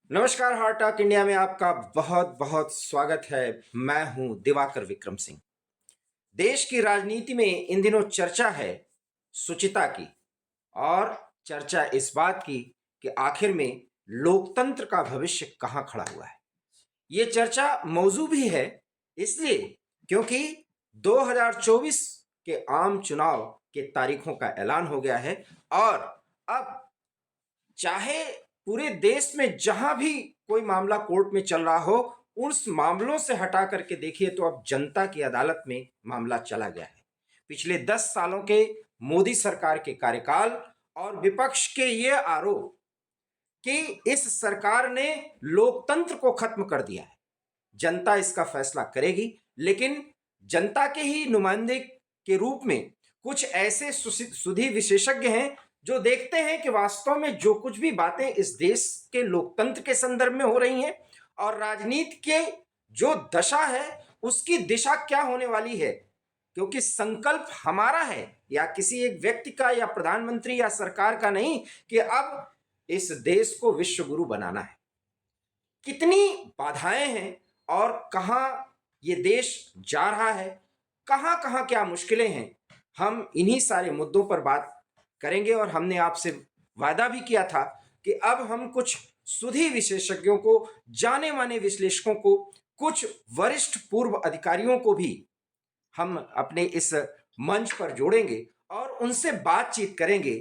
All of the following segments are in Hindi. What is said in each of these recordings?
नमस्कार, हार्ट टॉक इंडिया में आपका बहुत बहुत स्वागत है। मैं हूं दिवाकर विक्रम सिंह। देश की राजनीति में इन दिनों चर्चा है सुचिता की, और चर्चा इस बात की कि आखिर में लोकतंत्र का भविष्य कहां खड़ा हुआ है। ये चर्चा मौजू भी है इसलिए क्योंकि 2024 के आम चुनाव के तारीखों का ऐलान हो गया है, और अब चाहे पूरे देश में जहां भी कोई मामला कोर्ट में चल रहा हो, उस मामलों से हटा करके देखिए तो अब जनता की अदालत में मामला चला गया है। पिछले 10 सालों के मोदी सरकार के कार्यकाल और विपक्ष के ये आरोप कि इस सरकार ने लोकतंत्र को खत्म कर दिया है। जनता इसका फैसला करेगी, लेकिन जनता के ही नुमाइंदे के रूप में कुछ ऐसे सुधी विशेषज्ञ हैं जो देखते हैं कि वास्तव में जो कुछ भी बातें इस देश के लोकतंत्र के संदर्भ में हो रही हैं और राजनीति के जो दशा है उसकी दिशा क्या होने वाली है, क्योंकि संकल्प हमारा है या किसी एक व्यक्ति का या प्रधानमंत्री या सरकार का नहीं कि अब इस देश को विश्व गुरु बनाना है। कितनी बाधाएं हैं और कहां ये देश जा रहा है, कहां कहां क्या मुश्किलें हैं, हम इन्हीं सारे मुद्दों पर बात करेंगे। और हमने आपसे वादा भी किया था कि अब हम कुछ सुधी विशेषज्ञों को, जाने माने विश्लेषकों को, कुछ वरिष्ठ पूर्व अधिकारियों को भी हम अपने इस मंच पर जोड़ेंगे और उनसे बातचीत करेंगे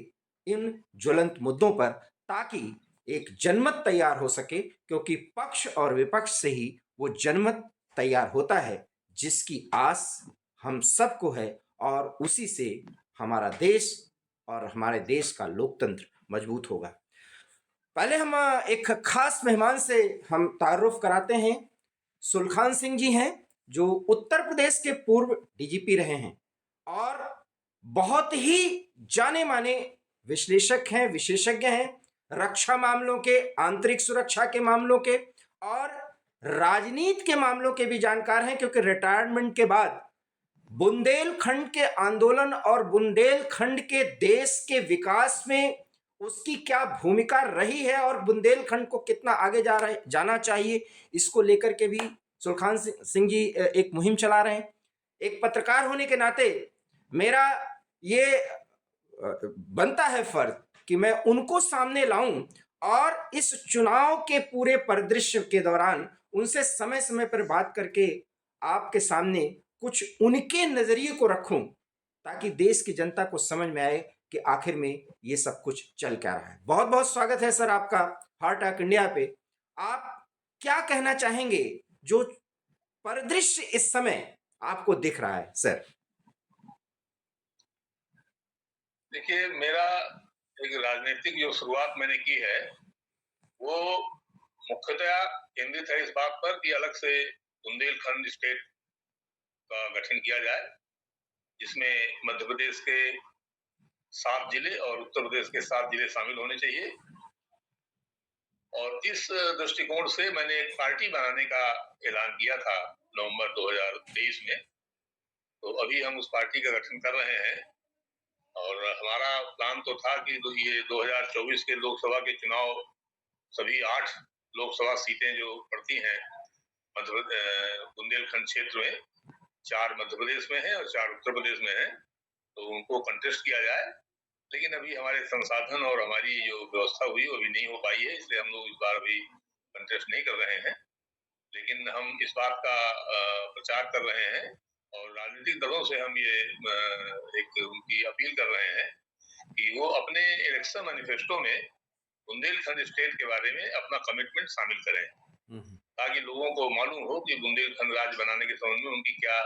इन ज्वलंत मुद्दों पर, ताकि एक जनमत तैयार हो सके, क्योंकि पक्ष और विपक्ष से ही वो जनमत तैयार होता है जिसकी आस हम सबको है, और उसी से हमारा देश और हमारे देश का लोकतंत्र मजबूत होगा। पहले हम एक खास मेहमान से हम तारुफ कराते हैं। सुलखान सिंह जी हैं, जो उत्तर प्रदेश के पूर्व डीजीपी रहे हैं और बहुत ही जाने माने विश्लेषक हैं, विशेषज्ञ हैं, रक्षा मामलों के, आंतरिक सुरक्षा के मामलों के और राजनीति के मामलों के भी जानकार हैं, क्योंकि रिटायरमेंट के बाद बुंदेलखंड के आंदोलन और बुंदेलखंड के देश के विकास में उसकी क्या भूमिका रही है और बुंदेलखंड को कितना आगे जाना चाहिए, इसको लेकर के भी सुलखान सिंह जी एक मुहिम चला रहे हैं। एक पत्रकार होने के नाते मेरा ये बनता है फर्ज कि मैं उनको सामने लाऊं और इस चुनाव के पूरे परिदृश्य के दौरान उनसे समय समय पर बात करके आपके सामने कुछ उनके नजरिए को रखूं, ताकि देश की जनता को समझ में आए कि आखिर में ये सब कुछ चल क्या रहा है। बहुत बहुत स्वागत है सर आपका हार्ट टॉक इंडिया पे। आप क्या कहना चाहेंगे जो परिदृश्य इस समय आपको दिख रहा है सर? देखिए, मेरा एक राजनीतिक जो शुरुआत मैंने की है वो मुख्यतः केंद्रित है इस बात पर कि अलग से बुंदेलखंड स्टेट का गठन किया जाए, जिसमें मध्य प्रदेश के 7 जिले और उत्तर प्रदेश के 7 जिले शामिल होने चाहिए। और इस दृष्टिकोण से मैंने एक पार्टी बनाने का ऐलान किया था नवंबर 2023 में। तो अभी हम उस पार्टी का गठन कर रहे हैं और हमारा प्लान तो था कि ये 2024 के लोकसभा के चुनाव, सभी 8 लोकसभा सीटें जो पड़ती हैं बुंदेलखंड क्षेत्र में, 4 मध्य प्रदेश में है और 4 उत्तर प्रदेश में है, तो उनको कंटेस्ट किया जाए। लेकिन अभी हमारे संसाधन और हमारी जो व्यवस्था हुई वो अभी नहीं हो पाई है, इसलिए हम लोग इस बार अभी कंटेस्ट नहीं कर रहे हैं। लेकिन हम इस बात का प्रचार कर रहे हैं और राजनीतिक दलों से हम ये एक उनकी अपील कर रहे हैं कि वो अपने इलेक्शन मैनिफेस्टो में बुंदेलखंड स्टेट के बारे में अपना कमिटमेंट शामिल करें, ताकि लोगों को मालूम हो कि बुंदेलखंड राज्य बनाने के संबंध में उनकी क्या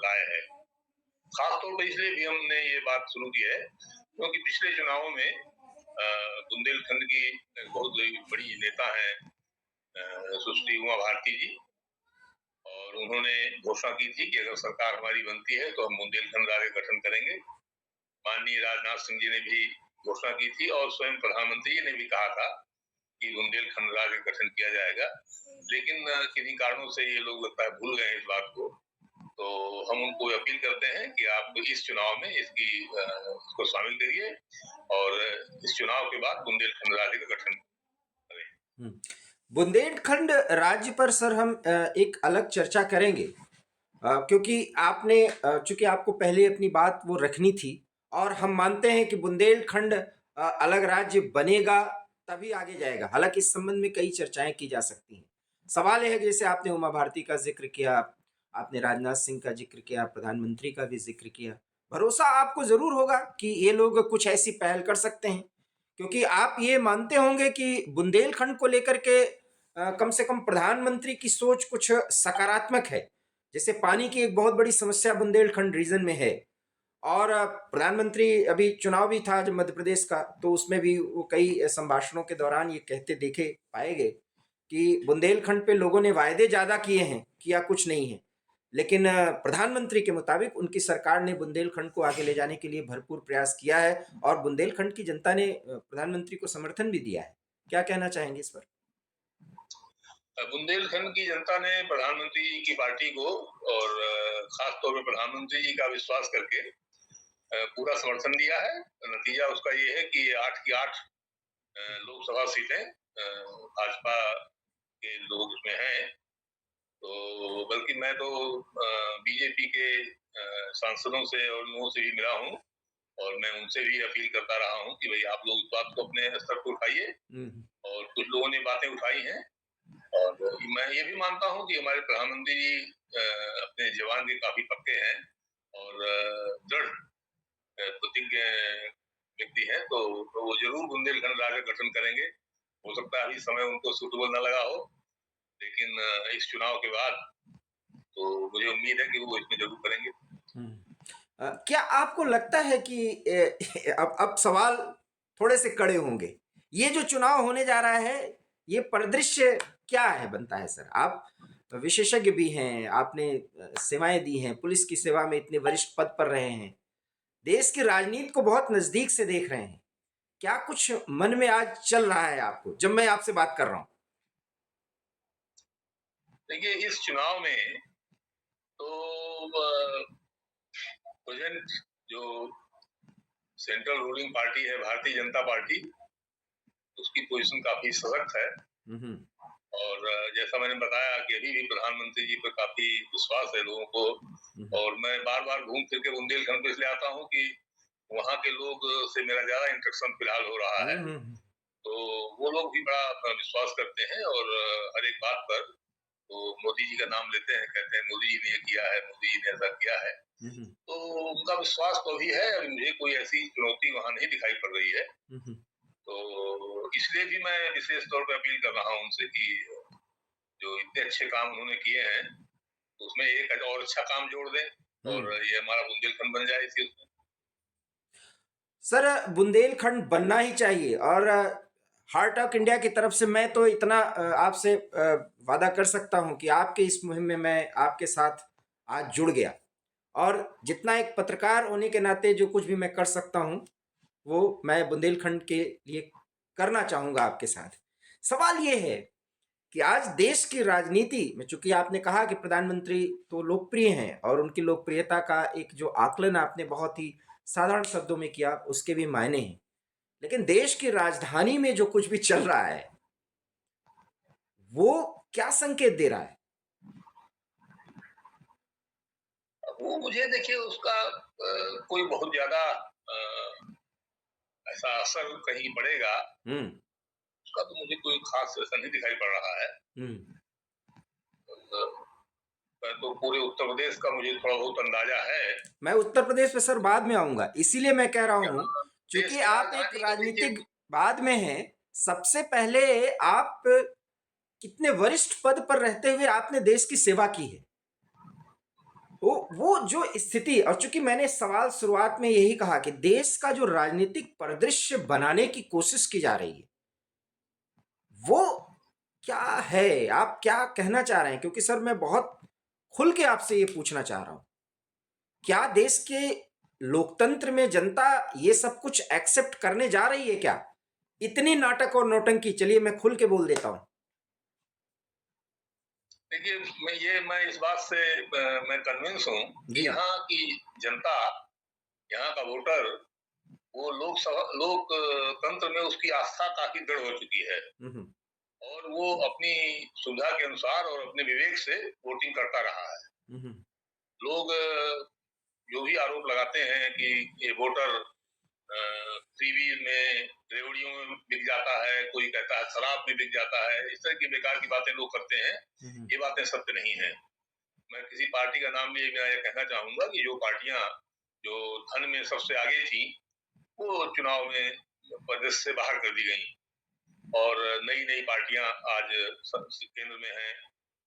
राय है। खासतौर पर इसलिए भी हमने ये बात शुरू की है क्योंकि पिछले चुनावों में बुंदेलखंड की बहुत बड़ी नेता है सुश्री उमा भारती जी, और उन्होंने घोषणा की थी कि अगर सरकार हमारी बनती है तो हम बुंदेलखंड राज्य गठन करेंगे। माननीय राजनाथ सिंह जी ने भी घोषणा की थी और स्वयं प्रधानमंत्री जी ने भी कहा था कि बुंदेलखंड राज्य गठन किया जाएगा। लेकिन किन्हीं कारणों से ये लोग लगता है भूल गए इस बात को। तो हम उनको अपील करते हैं कि आप इस चुनाव में इसको शामिल करिए और इस चुनाव के बाद बुंदेलखंड राज्य का गठन करें। बुंदेलखंड राज्य पर सर हम एक अलग चर्चा करेंगे, क्योंकि आपने चूंकि आपको पहले अपनी बात वो रखनी थी, और हम मानते हैं कि बुंदेलखंड अलग राज्य बनेगा तभी आगे जाएगा। हालांकि इस संबंध में कई चर्चाएं की जा सकती हैं। सवाल यह है कि जैसे आपने उमा भारती का जिक्र किया, आपने राजनाथ सिंह का जिक्र किया, प्रधानमंत्री का भी जिक्र किया। भरोसा आपको जरूर होगा कि ये लोग कुछ ऐसी पहल कर सकते हैं, क्योंकि आप ये मानते होंगे कि बुंदेलखंड को लेकर के कम से कम प्रधानमंत्री की सोच कुछ सकारात्मक है। जैसे पानी की एक बहुत बड़ी समस्या बुंदेलखंड रीजन में है, और प्रधानमंत्री अभी चुनाव भी था जब मध्य प्रदेश का, तो उसमें भी वो कई संभाषणों के दौरान ये कहते देखे पाए गए कि बुंदेलखंड पे लोगों ने वायदे ज्यादा किए हैं, किया कुछ नहीं है। लेकिन प्रधानमंत्री के मुताबिक उनकी सरकार ने बुंदेलखंड को आगे ले जाने के लिए भरपूर प्रयास किया है, और बुंदेलखंड की जनता ने प्रधानमंत्री को समर्थन भी दिया है। क्या कहना चाहेंगे इस पर? बुंदेलखंड की जनता ने प्रधानमंत्री जी की पार्टी को और खास तौर पर प्रधानमंत्री जी का विश्वास करके पूरा समर्थन दिया है। नतीजा उसका ये है कि 8 की 8 लोकसभा सीटें भाजपा के लोग उसमें हैं। तो बल्कि मैं तो बीजेपी के सांसदों से और लोगों से भी मिला हूँ, और मैं उनसे भी अपील करता रहा हूँ कि भाई आप लोग इस बात को अपने स्तर पर उठाइए। और कुछ लोगों ने बातें उठाई हैं, और मैं ये भी मानता हूँ कि हमारे प्रधानमंत्री जी अपने जवान के काफी पक्के हैं और दृढ़ प्रतिज्ञ व्यक्ति हैं। तो वो जरूर बुंदेलखंड राज्य गठन करेंगे। हो सकता है अभी समय उनको सूटेबल न लगा हो, लेकिन इस चुनाव के बाद तो मुझे उम्मीद है कि वो इसमें जरूर करेंगे। क्या आपको लगता है कि अब सवाल थोड़े से कड़े होंगे, ये जो चुनाव होने जा रहा है, ये परिदृश्य क्या है बनता है सर? आप विशेषज्ञ भी हैं, आपने सेवाएं दी हैं, पुलिस की सेवा में इतने वरिष्ठ पद पर रहे हैं, देश की राजनीति को बहुत नजदीक से देख रहे हैं। क्या कुछ मन में आज चल रहा है आपको जब मैं आपसे बात कर रहा हूं? देखिए, इस चुनाव में तो प्रेजेंट जो सेंट्रल रूलिंग पार्टी है भारतीय जनता पार्टी, उसकी पोजीशन काफी सशक्त है। और जैसा मैंने बताया कि अभी भी प्रधानमंत्री जी पर काफी विश्वास है लोगों को। और मैं बार बार घूम फिर के बुंदेलखंड पे इसलिए आता हूँ कि वहाँ के लोग से मेरा ज्यादा इंटरेक्शन फिलहाल हो रहा है। तो वो लोग भी बड़ा विश्वास करते हैं, और हर एक बात पर तो मोदी जी का नाम लेते हैं, कहते हैं मोदी जी ने ये किया है, मोदी जी ने ऐसा किया है। तो उनका विश्वास तो भी है। अभी मुझे कोई ऐसी चुनौती वहां नहीं दिखाई पड़ रही है। तो इसलिए भी मैं विशेष तौर पर अपील कर रहा हूँ उनसे कि जो इतने अच्छे काम उन्होंने किए हैं, तो उसमें एक और अच्छा काम जोड़ दें और ये हमारा बुंदेलखंड बन जाए इसी उसमें। सर, बुंदेलखंड बनना ही चाहिए, और हार्ट ऑफ इंडिया की तरफ से मैं तो इतना आपसे वादा कर सकता हूं कि आपके इस मुहिम में मैं आपके साथ आज जुड़ गया, और जितना एक पत्रकार होने के नाते जो कुछ भी मैं कर सकता हूं वो मैं बुंदेलखंड के लिए करना चाहूंगा आपके साथ। सवाल ये है कि आज देश की राजनीति में, चूंकि आपने कहा कि प्रधानमंत्री तो लोकप्रिय हैं और उनकी लोकप्रियता का एक जो आकलन आपने बहुत ही साधारण शब्दों में किया, उसके भी मायने हैं, लेकिन देश की राजधानी में जो कुछ भी चल रहा है वो क्या संकेत दे रहा है? वो मुझे देखिए उसका कोई बहुत ज्यादा ऐसा असर कहीं पड़ेगा उसका तो मुझे कोई खास ऐसा नहीं दिखाई पड़ रहा है। तो पूरे उत्तर प्रदेश का मुझे थोड़ा बहुत अंदाजा है। मैं उत्तर प्रदेश पे सर बाद में आऊंगा, इसीलिए मैं कह रहा हूं, देश क्योंकि की आप एक राजधानी तो देखिए, राजनीतिक बाद में हैं। सबसे पहले आप कितने वरिष्ठ पद पर रहते हुए आपने देश की सेवा की है, वो जो स्थिति, और चूंकि मैंने सवाल शुरुआत में यही कहा कि देश का जो राजनीतिक परिदृश्य बनाने की कोशिश की जा रही है वो क्या है, आप क्या कहना चाह रहे हैं? क्योंकि सर मैं बहुत खुल के आपसे ये पूछना चाह रहा हूं, क्या देश के लोकतंत्र में जनता ये सब कुछ एक्सेप्ट करने जा रही है क्या? इतनी नाटक और नौटंकी, चलिए मैं खुल के बोल देता हूं। देखिए मैं इस बात से मैं कन्विंस हूँ कि यहाँ की जनता, यहाँ का वोटर, वो लोकतंत्र में उसकी आस्था काफी दृढ़ हो चुकी है। और वो अपनी सुविधा के अनुसार और अपने विवेक से वोटिंग करता रहा है। हम्म, लोग जो भी आरोप लगाते हैं कि ये वोटर टीवी में, रेवड़ियों में बिक जाता है, कोई कहता है शराब में बिक जाता है, इस तरह की बेकार की बातें लोग करते हैं, ये बातें सत्य नहीं है। मैं किसी पार्टी का नाम लिए बिना यह कहना चाहूंगा कि जो पार्टियां जो धन में सबसे आगे थी, वो चुनाव में प्रदेश से बाहर कर दी गई और नई नई पार्टियां आज केंद्र में हैं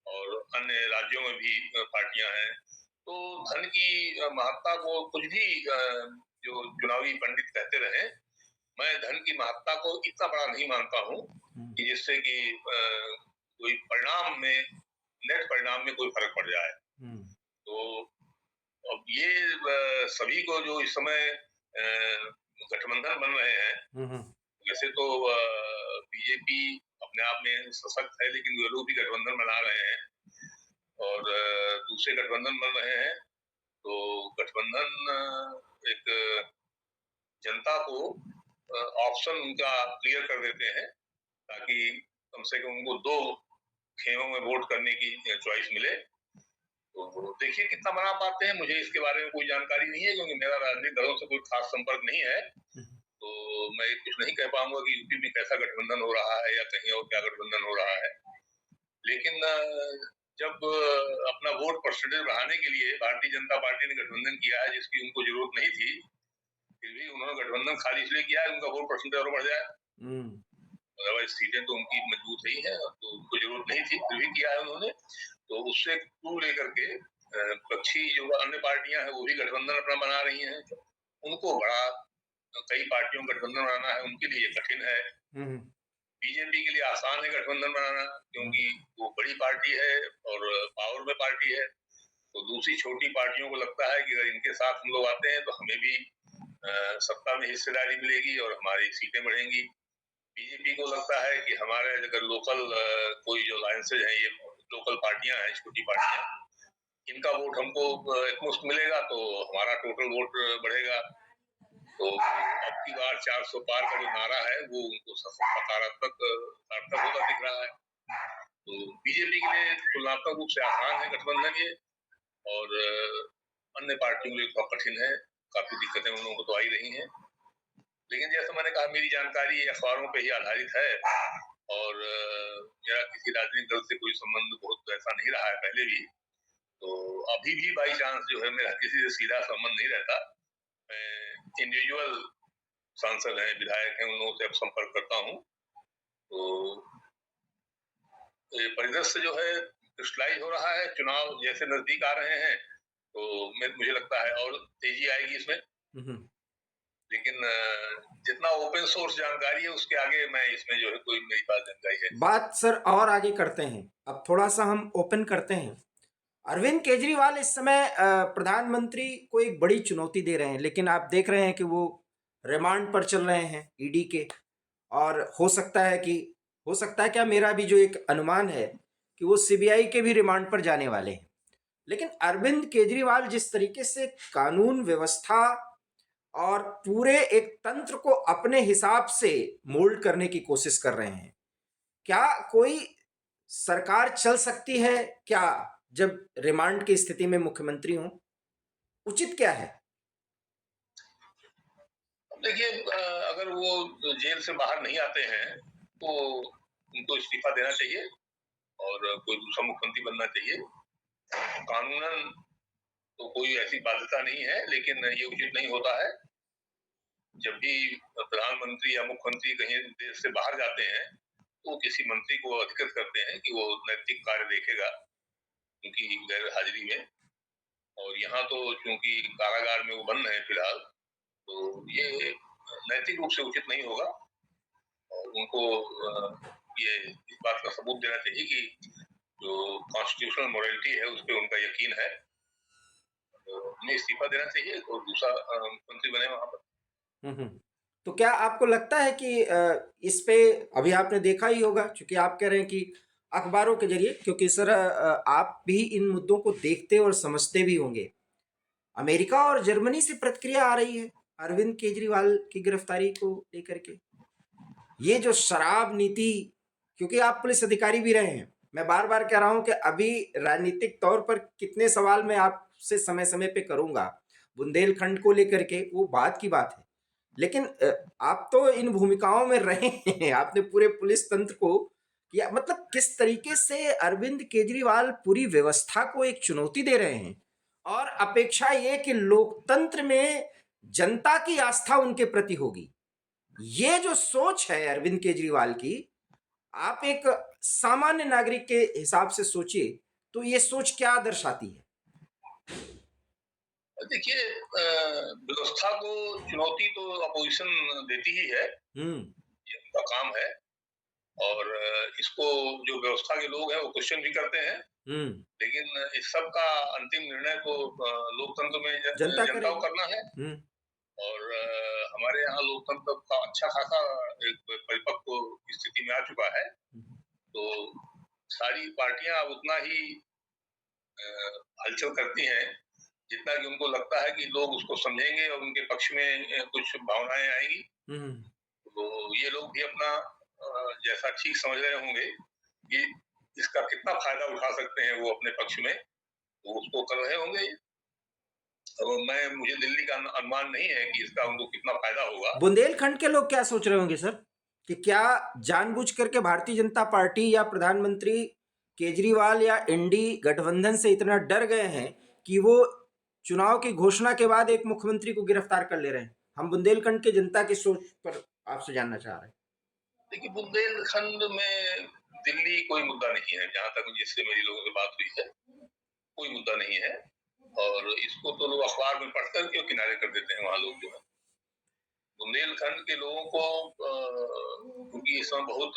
और अन्य राज्यों में भी पार्टियां हैं। तो धन की महत्ता को कुछ भी जो चुनावी पंडित कहते रहे, मैं धन की महत्ता को इतना बड़ा नहीं मानता हूँ कि जिससे कि कोई परिणाम में, नेट परिणाम में कोई फर्क पड़ जाए। तो अब ये सभी को जो इस समय गठबंधन बन रहे हैं, वैसे तो बीजेपी अपने आप में सशक्त है, लेकिन वे लोग भी गठबंधन बना रहे हैं और दूसरे गठबंधन बन रहे हैं। तो गठबंधन एक जनता को ऑप्शन उनका क्लियर कर देते हैं ताकि कम से कम उनको 2 खेमों में वोट करने की चॉइस मिले। तो देखिए कितना बना पाते हैं, मुझे इसके बारे में कोई जानकारी नहीं है क्योंकि मेरा राजनीतिक दलों से कोई खास संपर्क नहीं है। तो मैं कुछ नहीं कह पाऊंगा कि यूपी में कैसा गठबंधन हो रहा है या कहीं और क्या गठबंधन हो रहा है। लेकिन जब अपना वोट परसेंटेज बढ़ाने के लिए भारतीय जनता पार्टी ने गठबंधन किया है जिसकी उनको जरूरत नहीं थी, फिर भी उन्होंने गठबंधन खाली इसलिए किया है उनका वोट परसेंटेज और बढ़ जाए। अदरवाइज सीटें तो उनकी मजबूत ही है, तो उनको जरूरत नहीं थी, फिर भी किया है उन्होंने। तो उससे क्लू लेकर के पक्षी जो अन्य पार्टियां हैं वो भी गठबंधन अपना बना रही हैं। उनको बड़ा, कई पार्टियों का गठबंधन बनाना है उनके लिए कठिन है। बीजेपी के लिए आसान है गठबंधन बनाना क्योंकि वो बड़ी पार्टी है और पावर में पार्टी है। तो दूसरी छोटी पार्टियों को लगता है कि अगर इनके साथ हम लोग आते हैं तो हमें भी सत्ता में हिस्सेदारी मिलेगी और हमारी सीटें बढ़ेंगी। बीजेपी को लगता है कि हमारे अगर लोकल कोई जो अलायंसेज हैं, ये लोकल पार्टियां हैं, छोटी पार्टियां, इनका वोट हमको एकमुश्त मिलेगा तो हमारा टोटल वोट बढ़ेगा। तो अब की बार 400 पार का जो नारा है वो उनको सकारात्मक सार्थक होता दिख रहा है। तो बीजेपी के लिए तुलनात्मक रूप से आसान है गठबंधन ये, और अन्य पार्टियों के लिए थोड़ा कठिन है। काफी दिक्कतें उन लोगों को तो आई रही हैं, लेकिन जैसे मैंने कहा मेरी जानकारी अखबारों पे ही आधारित है और मेरा किसी राजनीतिक दल से कोई संबंध बहुत ऐसा नहीं रहा है पहले भी। तो अभी भी बाई चांस जो है मेरा किसी से सीधा संबंध नहीं रहता। मैं इंडिविजुअल सांसद हैं, विधायक हैं, उन लोगों से अब संपर्क करता हूँ। तो ये परिदृश्य जो है क्रिस्टलाइज हो रहा है, चुनाव जैसे नजदीक आ रहे हैं तो मुझे लगता है और तेजी आएगी इसमें। लेकिन जितना ओपन सोर्स जानकारी है उसके आगे मैं इसमें जो है कोई मेरी पास जानकारी है। बात सर और आगे करते हैं, अब थोड़ा सा हम ओपन करते हैं। अरविंद केजरीवाल इस समय प्रधानमंत्री को एक बड़ी चुनौती दे रहे हैं, लेकिन आप देख रहे हैं कि वो रिमांड पर चल रहे हैं ईडी के, और हो सकता है क्या, मेरा भी जो एक अनुमान है कि वो सीबीआई के भी रिमांड पर जाने वाले हैं। लेकिन अरविंद केजरीवाल जिस तरीके से कानून व्यवस्था और पूरे एक तंत्र को अपने हिसाब से मोल्ड करने की कोशिश कर रहे हैं, क्या कोई सरकार चल सकती है क्या जब रिमांड की स्थिति में मुख्यमंत्री हो? उचित क्या है? देखिए अगर वो जेल से बाहर नहीं आते हैं तो उनको इस्तीफा देना चाहिए और कोई दूसरा मुख्यमंत्री बनना चाहिए। कानूनन तो कोई ऐसी बाध्यता नहीं है, लेकिन ये उचित नहीं होता है जब भी प्रधानमंत्री या मुख्यमंत्री कहीं देश से बाहर जाते हैं तो किसी मंत्री को अधिकृत करते हैं कि वो नैतिक कार्य देखेगा उनकी गैर हाजिरी में। और यहाँ तो चूंकि कारागार में वो बंद है फिलहाल, तो ये नैतिक रूप से उचित नहीं होगा और उनको ये इस बात का सबूत देना चाहिए कि जो कॉन्स्टिट्यूशनल मोरालिटी है उस पर उनका यकीन है। तो उन्हें इस्तीफा देना चाहिए और दूसरा मुख्यमंत्री बने वहां पर। तो क्या आपको लगता है कि इस पे अभी आपने देखा ही होगा, क्योंकि आप कह रहे हैं कि अखबारों के जरिए, क्योंकि सर आप भी इन मुद्दों को देखते और समझते भी होंगे, अमेरिका और जर्मनी से प्रतिक्रिया आ रही है अरविंद केजरीवाल की गिरफ्तारी को लेकर के। ये जो शराब नीति क्योंकि आप पुलिस अधिकारी भी रहे हैं। मैं बार बार कह रहा हूं कि अभी राजनीतिक तौर पर कितने सवाल मैं आपसे समय समय पे करूंगा बुंदेलखंड को लेकर के, वो बात की बात है। लेकिन आप तो इन भूमिकाओं में रहे हैं, आपने पूरे पुलिस तंत्र को किया, मतलब किस तरीके से अरविंद केजरीवाल पूरी व्यवस्था को एक चुनौती दे रहे हैं, और अपेक्षा ये कि लोकतंत्र में जनता की आस्था उनके प्रति होगी। ये जो सोच है अरविंद केजरीवाल की, आप एक सामान्य नागरिक के हिसाब से सोचिए तो ये सोच क्या दर्शाती है? देखिए, व्यवस्था को चुनौती तो अपोजिशन देती ही है, हम्म। ये उनका काम है। और इसको जो व्यवस्था के लोग हैं वो क्वेश्चन भी करते हैं, हम्म। लेकिन इस सब का अंतिम निर्णय तो लोकतंत्र में जनता जनता को करेगी। करना है। हम्म। और हमारे यहाँ लोकतंत्र का अच्छा खासा एक परिपक्व स्थिति में आ चुका है। तो सारी पार्टियां अब उतना ही हलचल करती हैं जितना कि उनको लगता है कि लोग उसको समझेंगे और उनके पक्ष में कुछ भावनाएं आएंगी। हम्म। तो ये लोग भी अपना जैसा ठीक समझ रहे होंगे कि इसका कितना फायदा उठा सकते हैं वो अपने पक्ष में, तो उसको कर रहे होंगे। अब मुझे दिल्ली का अनुमान नहीं है कि इसका उनको कितना फायदा होगा। बुंदेलखंड के लोग क्या सोच रहे होंगे सर, कि क्या जानबूझ करके भारतीय जनता पार्टी या प्रधानमंत्री केजरीवाल या एनडी गठबंधन से इतना डर गए हैं कि वो चुनाव की घोषणा के बाद एक मुख्यमंत्री को गिरफ्तार कर ले रहे हैं? हम बुंदेलखंड के जनता की सोच पर आपसे जानना चाह रहे हैं। देखिए, बुंदेलखंड में दिल्ली कोई मुद्दा नहीं है, जहां तक जिससे मेरी लोगों से बात हुई है कोई मुद्दा नहीं है। और इसको तो लोग अखबार में पढ़ करके किनारे कर देते हैं वहां लोग जो है। बुंदेलखंड के लोगों को क्योंकि इस समय बहुत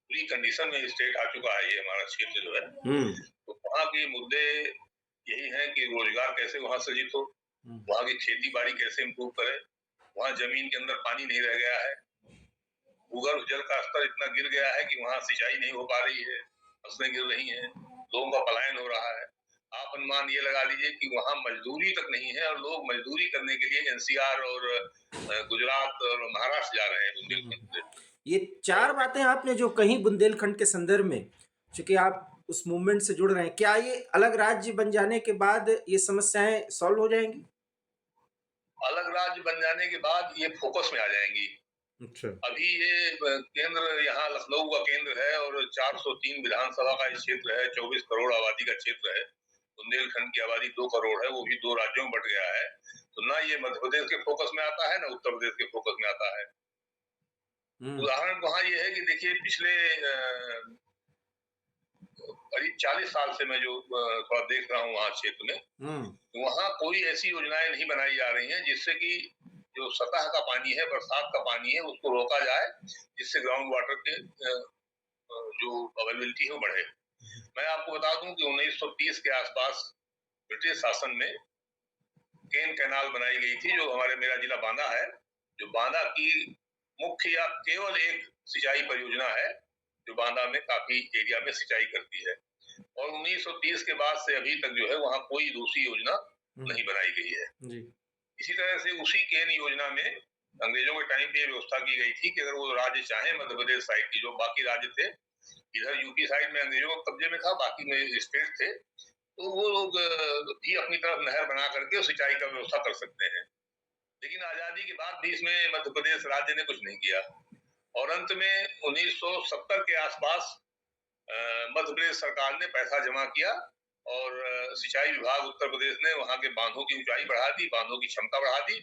बुरी कंडीशन में स्टेट आ चुका है, ये हमारा क्षेत्र जो है, तो वहाँ के मुद्दे यही है कि रोजगार कैसे वहाँ सृजित हो, वहाँ की खेती बाड़ी कैसे इम्प्रूव करे, वहाँ जमीन के अंदर पानी नहीं रह गया है, भूगर्भ जल का स्तर इतना गिर गया है कि वहाँ सिंचाई नहीं हो पा रही है, फसलें गिर रही हैं, लोगों का पलायन हो रहा है। आप अनुमान ये लगा लीजिए कि वहाँ मजदूरी तक नहीं है और लोग मजदूरी करने के लिए एनसीआर और गुजरात और महाराष्ट्र जा रहे हैं बुंदेलखंड से। ये चार बातें आपने जो कही बुंदेलखंड के संदर्भ में, चूंकि आप उस मूवमेंट से जुड़ रहे हैं, क्या ये अलग राज्य बन जाने के बाद ये समस्याएं सॉल्व हो जाएंगी? अलग राज्य बन जाने के बाद ये फोकस में आ जाएंगी। अच्छा। अभी ये केंद्र यहाँ लखनऊ का केंद्र है और 403 विधानसभा का क्षेत्र है, 24 करोड़ आबादी का क्षेत्र है। बुंदेलखंड की आबादी 2 करोड़ है, वो भी 2 राज्यों में बट गया है। तो ना ये मध्य प्रदेश के फोकस में आता है, ना उत्तर प्रदेश के फोकस में आता है। उदाहरण वहाँ ये है कि देखिए, पिछले करीब 40 साल से मैं जो थोड़ा देख रहा हूँ वहाँ क्षेत्र में, वहाँ कोई ऐसी योजनाएं नहीं बनाई जा रही हैं जिससे कि जो सतह का पानी है, बरसात का पानी है, उसको रोका जाए, जिससे ग्राउंड वाटर के जो अवेलेबिलिटी है वो बढ़े। मैं आपको बता दूं कि 1930 के आसपास ब्रिटिश शासन में केन कैनाल बनाई गई थी, जो हमारे मेरा जिला बांदा है, जो बांदा की मुख्य या केवल एक सिंचाई परियोजना है, जो बांदा में काफी एरिया में सिंचाई करती है। और 1930 के बाद से अभी तक जो है वहाँ कोई दूसरी योजना नहीं बनाई गई है जी। इसी तरह से उसी केन योजना में अंग्रेजों के टाइम पे व्यवस्था की गई थी कि अगर वो राज्य चाहे, मध्य प्रदेश साइड की जो बाकी राज्य थे, इधर यूपी साइड में अंग्रेजों के कब्जे में था, बाकी में स्टेट थे, तो वो लोग भी अपनी तरफ नहर बना करके सिंचाई का व्यवस्था कर सकते हैं। लेकिन आजादी के बाद भी इसमें मध्य प्रदेश राज्य ने कुछ नहीं किया। और अंत में 1970 के आसपास मध्य प्रदेश सरकार ने पैसा जमा किया और सिंचाई विभाग उत्तर प्रदेश ने वहां के बांधों की ऊंचाई बढ़ा दी, बांधों की क्षमता बढ़ा दी,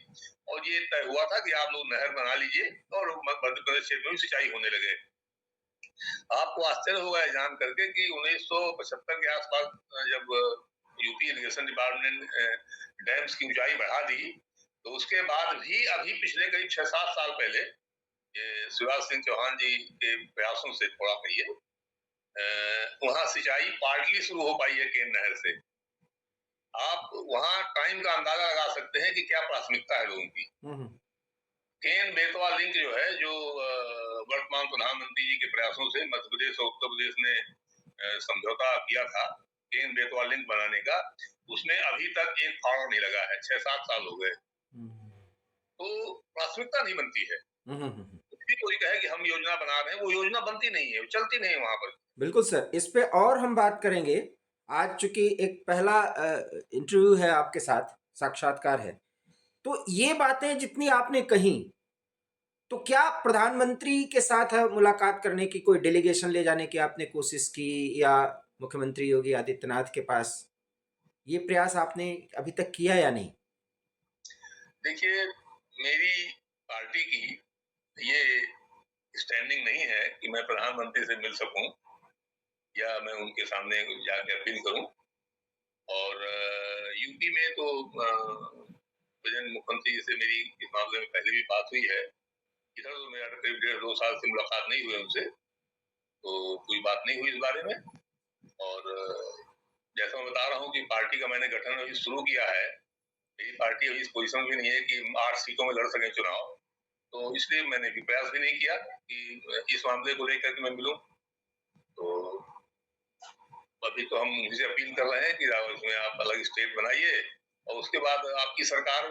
और ये तय हुआ था कि आप लोग नहर बना लीजिए और मध्य प्रदेश क्षेत्र में सिंचाई होने लगे। आपको आश्चर्य होगा जान करके कि 1975 के आसपास जब यूपी इरिगेशन डिपार्टमेंट डैम्स की ऊंचाई बढ़ा दी, तो उसके बाद भी अभी पिछले करीब 6-7 साल पहले शिवराज सिंह चौहान जी के प्रयासों से थोड़ा कहिए वहां सिंचाई पार्टली शुरू हो पाई है केन नहर से। आप वहां टाइम का अंदाजा लगा सकते हैं कि क्या प्राथमिकता है लोगों की। केन बेतवा लिंक जो है, जो वर्तमान प्रधानमंत्री जी के प्रयासों से मध्य प्रदेश और उत्तर प्रदेश ने समझौता किया था केन बेतवा लिंक बनाने का, उसमें अभी तक एक फाड़ा नहीं लगा है, 6-7 साल हो गए। तो प्राथमिकता नहीं बनती है। कुछ भी कोई कहे कि हम योजना बना रहे हैं, वो योजना बनती नहीं है, वो चलती नहीं है वहां पर। बिल्कुल सर, इस पे और हम बात करेंगे। आज चूंकि एक पहला इंटरव्यू है आपके साथ, साक्षात्कार है, तो ये बातें जितनी आपने कही, तो क्या प्रधानमंत्री के साथ मुलाकात करने की, कोई डेलीगेशन ले जाने की आपने कोशिश की, या मुख्यमंत्री योगी आदित्यनाथ के पास ये प्रयास आपने अभी तक किया या नहीं? देखिए, मेरी पार्टी की ये स्टैंडिंग नहीं है कि मैं प्रधानमंत्री से मिल सकूं या मैं उनके सामने जाके अपील करूं। और यूपी में तो प्रेजेंट मुख्यमंत्री से मेरी इस मामले में पहले भी बात हुई है। इधर तो मेरा करीब 1.5-2 साल से मुलाकात नहीं हुई उनसे, तो कोई बात नहीं हुई इस बारे में। और जैसा मैं बता रहा हूँ कि पार्टी का मैंने गठन अभी शुरू किया है। मेरी पार्टी अभी इस पोजीशन में नहीं है कि 8 सीटों में लड़ सके चुनाव, तो इसलिए मैंने भी प्रयास भी नहीं किया कि इस मामले को लेकर के मैं मिलूं। तो अभी तो हम उनसे अपील कर रहे हैं कि इसमें आप अलग स्टेट बनाइए, और उसके बाद आपकी सरकार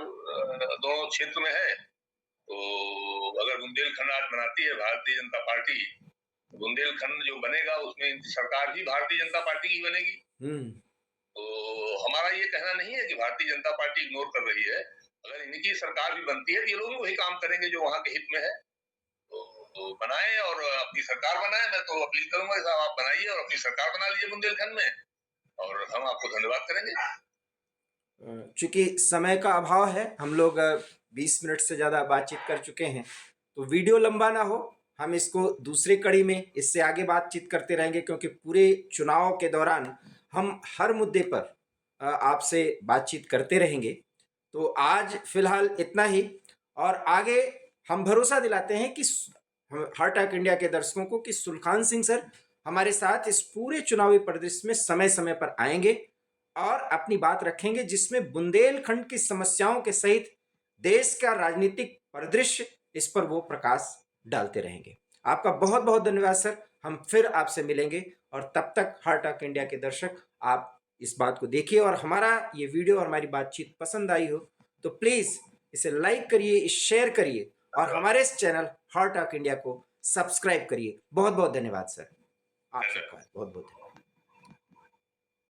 दोनों क्षेत्र में है, तो अगर बुंदेलखंड आज बनाती है भारतीय जनता पार्टी, बुंदेलखंड जो बनेगा उसमें इनकी सरकार भी भारतीय जनता पार्टी की बनेगी। तो हमारा ये कहना नहीं है कि भारतीय जनता पार्टी इग्नोर कर रही है। अगर इनकी सरकार भी बनती है तो ये लोग भी वही काम करेंगे जो वहां के हित में है। तो बनाए और अपनी सरकार बनाए। मैं तो अपील करूंगा साहब, आप बनाइए और अपनी सरकार बना लीजिए बुंदेलखंड में, और हम आपको धन्यवाद करेंगे। चूंकि समय का अभाव है, हम लोग 20 मिनट से ज़्यादा बातचीत कर चुके हैं, तो वीडियो लंबा ना हो, हम इसको दूसरे कड़ी में इससे आगे बातचीत करते रहेंगे, क्योंकि पूरे चुनाव के दौरान हम हर मुद्दे पर आपसे बातचीत करते रहेंगे। तो आज फिलहाल इतना ही, और आगे हम भरोसा दिलाते हैं कि हार्ट अटैक इंडिया के दर्शकों को कि सुलखान सिंह सर हमारे साथ इस पूरे चुनावी परिदृश्य में समय समय पर आएंगे और अपनी बात रखेंगे, जिसमें बुंदेलखंड की समस्याओं के सहित देश का राजनीतिक परिदृश्य, इस पर वो प्रकाश डालते रहेंगे। आपका बहुत बहुत धन्यवाद सर। हम फिर आपसे मिलेंगे, और तब तक हार्ट अटैक इंडिया के दर्शक आप इस बात को देखिए, और हमारा ये वीडियो और हमारी बातचीत पसंद आई हो तो प्लीज इसे लाइक करिए, शेयर करिए, और हमारे इस चैनल हार्ट अटैक इंडिया को सब्सक्राइब करिए। बहुत बहुत धन्यवाद सर, आप सबका बहुत बहुत धन्यवाद।